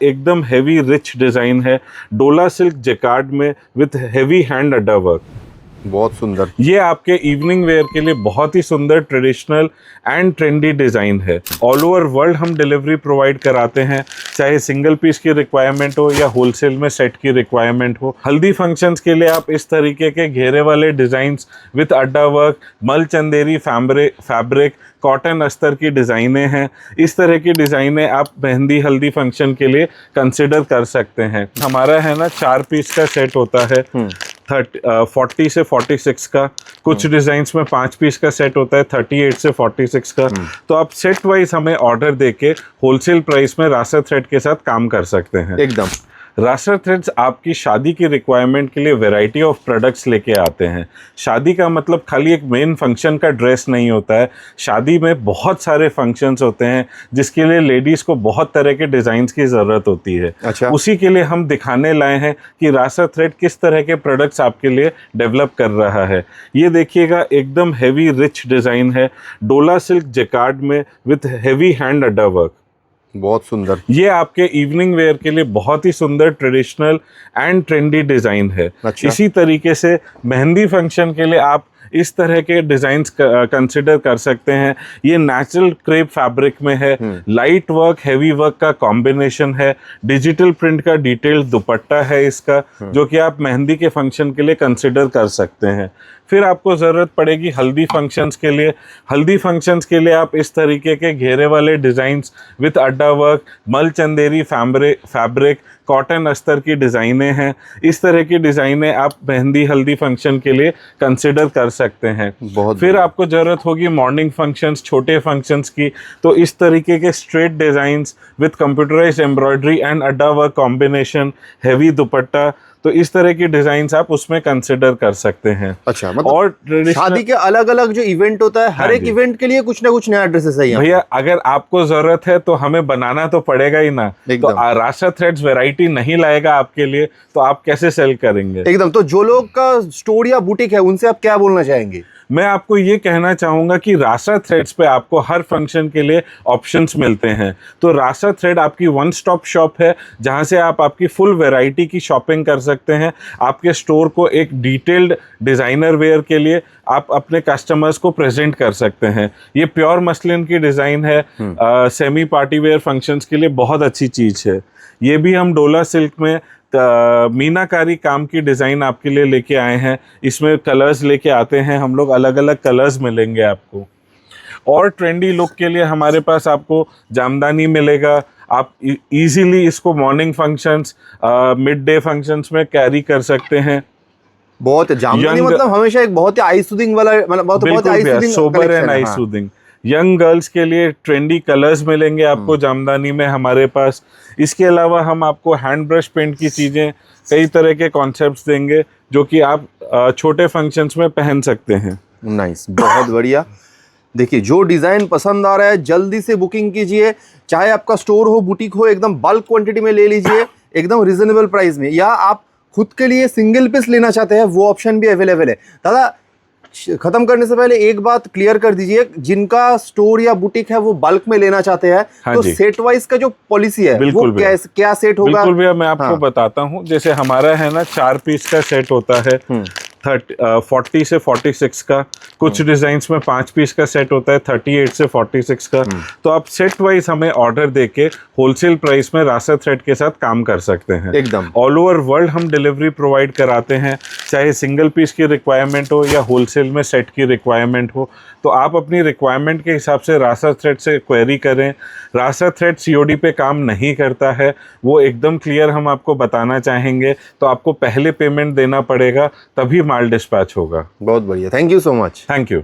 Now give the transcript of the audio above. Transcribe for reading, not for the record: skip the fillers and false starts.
एकदम heavy rich design है, डोला सिल्क जेकार्ड में विथ हेवी हैंड अड्डा वर्क। बहुत सुंदर। ये आपके इवनिंग वेयर के लिए बहुत ही सुंदर ट्रेडिशनल एंड ट्रेंडी डिज़ाइन है। ऑल ओवर वर्ल्ड हम डिलीवरी प्रोवाइड कराते हैं, चाहे सिंगल पीस की रिक्वायरमेंट हो या होलसेल में सेट की रिक्वायरमेंट हो। हल्दी फंक्शंस के लिए आप इस तरीके के घेरे वाले डिज़ाइंस विथ अड्डा वर्क, मल चंदेरी फैब्रिक, कॉटन अस्तर की डिज़ाइनें हैं। इस तरह की डिज़ाइनें आप मेहंदी हल्दी फंक्शन के लिए कंसिडर कर सकते हैं। हमारा है ना 4 पीस का सेट होता है 40 से 46 का। कुछ डिजाइन्स में 5 पीस का सेट होता है 38 से 46 का। तो आप सेट वाइज हमें ऑर्डर देके होलसेल प्राइस में रासर थ्रेड के साथ काम कर सकते हैं। एकदम। रासर थ्रेड्स आपकी शादी की रिक्वायरमेंट के लिए वैरायटी ऑफ प्रोडक्ट्स लेके आते हैं। शादी का मतलब खाली एक मेन फंक्शन का ड्रेस नहीं होता है। शादी में बहुत सारे फंक्शंस होते हैं जिसके लिए लेडीज़ को बहुत तरह के डिज़ाइंस की ज़रूरत होती है। अच्छा। उसी के लिए हम दिखाने लाए हैं कि रासर थ्रेड किस तरह के प्रोडक्ट्स आपके लिए डेवलप कर रहा है। ये देखिएगा, एकदम हेवी रिच डिज़ाइन है, डोला सिल्क जेकार्ड में विथ हेवी हैंड अड्डा वर्क। बहुत सुंदर। ये आपके इवनिंग वेयर के लिए बहुत ही सुंदर ट्रेडिशनल एंड ट्रेंडी डिजाइन है। अच्छा। इसी तरीके से मेहंदी फंक्शन के लिए आप इस तरह के डिजाइन्स कंसिडर कर सकते हैं। ये नेचुरल क्रेप फैब्रिक में है, लाइट वर्क हेवी वर्क का कॉम्बिनेशन है, डिजिटल प्रिंट का डिटेल्ड दुपट्टा है इसका, जो कि आप मेहंदी के फंक्शन के लिए कंसिडर कर सकते हैं। फिर आपको ज़रूरत पड़ेगी हल्दी फंक्शंस के लिए। हल्दी फंक्शंस के लिए आप इस तरीके के घेरे वाले डिज़ाइंस विथ अड्डा वर्क, मल चंदेरी फैब्रिक, कॉटन अस्तर की डिज़ाइनें हैं। इस तरह की डिज़ाइनें आप मेहंदी हल्दी फंक्शन के लिए कंसिडर कर सकते हैं। फिर आपको ज़रूरत होगी मॉर्निंग फंक्शंस, छोटे फंक्शंस की, तो इस तरीके के straight designs with computerised embroidery and अड्डा वर्क कॉम्बिनेशन, हेवी दुपट्टा, तो इस तरह की डिजाइन्स आप उसमें कंसिडर कर सकते हैं। अच्छा, मतलब और शादी के अलग अलग जो इवेंट होता है, हर एक इवेंट के लिए कुछ ना कुछ नया ड्रेसेस है भैया। अगर आपको जरूरत है तो हमें बनाना तो पड़ेगा ही ना। तो रासर थ्रेड्स वैरायटी नहीं लाएगा आपके लिए तो आप कैसे सेल करेंगे? एकदम। तो जो लोग का स्टोर या बुटीक है उनसे आप क्या बोलना चाहेंगे? मैं आपको ये कहना चाहूँगा कि रासर थ्रेड्स पे आपको हर फंक्शन के लिए ऑप्शंस मिलते हैं। तो रासर थ्रेड आपकी वन स्टॉप शॉप है जहाँ से आप आपकी फुल वैरायटी की शॉपिंग कर सकते हैं। आपके स्टोर को एक डिटेल्ड डिज़ाइनर वेयर के लिए आप अपने कस्टमर्स को प्रेजेंट कर सकते हैं। ये प्योर मसलिन की डिज़ाइन है, सेमी पार्टी वेयर फंक्शंस के लिए बहुत अच्छी चीज़ है। ये भी हम डोला सिल्क में मीनाकारी काम की डिज़ाइन आपके लिए लेके आए हैं। इसमें कलर्स लेके आते हैं हम लोग, अलग अलग कलर्स मिलेंगे आपको। और ट्रेंडी लुक के लिए हमारे पास आपको जामदानी मिलेगा। आप इजीली इसको morning functions, mid day functions में कैरी कर सकते हैं। बहुत जामदानी मतलब हमेशा एक बहुत ही आई सूदिंग वाला, मतलब बहुत eye soothing, sober and eye soothing. Young girls के लिए ट्रेंडी कलर्स मिलेंगे आपको जामदानी में हमारे पास। इसके अलावा हम आपको हैंड ब्रश पेंट की चीज़ें, कई तरह के कॉन्सेप्ट्स देंगे जो कि आप छोटे फंक्शंस में पहन सकते हैं। नाइस, बहुत बढ़िया। देखिए, जो डिज़ाइन पसंद आ रहा है जल्दी से बुकिंग कीजिए। चाहे आपका स्टोर हो, बुटीक हो, एकदम बल्क क्वांटिटी में ले लीजिए, एकदम रिजनेबल प्राइस में। या आप खुद के लिए सिंगल पीस लेना चाहते हैं, वो ऑप्शन भी अवेलेबल है। दादा, खत्म करने से पहले एक बात क्लियर कर दीजिए, जिनका स्टोर या बुटीक है वो बल्क में लेना चाहते हैं, तो सेट वाइज का जो पॉलिसी है वो क्या सेट होगा? बिल्कुल भैया, मैं आपको बताता हूँ। जैसे हमारा है ना 4 पीस का सेट होता है 40 से 46 का। कुछ डिजाइन्स में 5 पीस का सेट होता है 38 से 46 का। तो आप सेट वाइज हमें ऑर्डर देके होलसेल प्राइस में रासर थ्रेड के साथ काम कर सकते हैं। एकदम। ऑल ओवर वर्ल्ड हम डिलीवरी प्रोवाइड कराते हैं, चाहे सिंगल पीस की रिक्वायरमेंट हो या होलसेल में सेट की रिक्वायरमेंट हो। तो आप अपनी रिक्वायरमेंट के हिसाब से रासर थ्रेड से क्वेरी करें। रासर थ्रेड COD पे काम नहीं करता है, वो एकदम क्लियर हम आपको बताना चाहेंगे। तो आपको पहले पेमेंट देना पड़ेगा, तभी माल डिस्पैच होगा। बहुत बढ़िया, thank you so much. Thank you.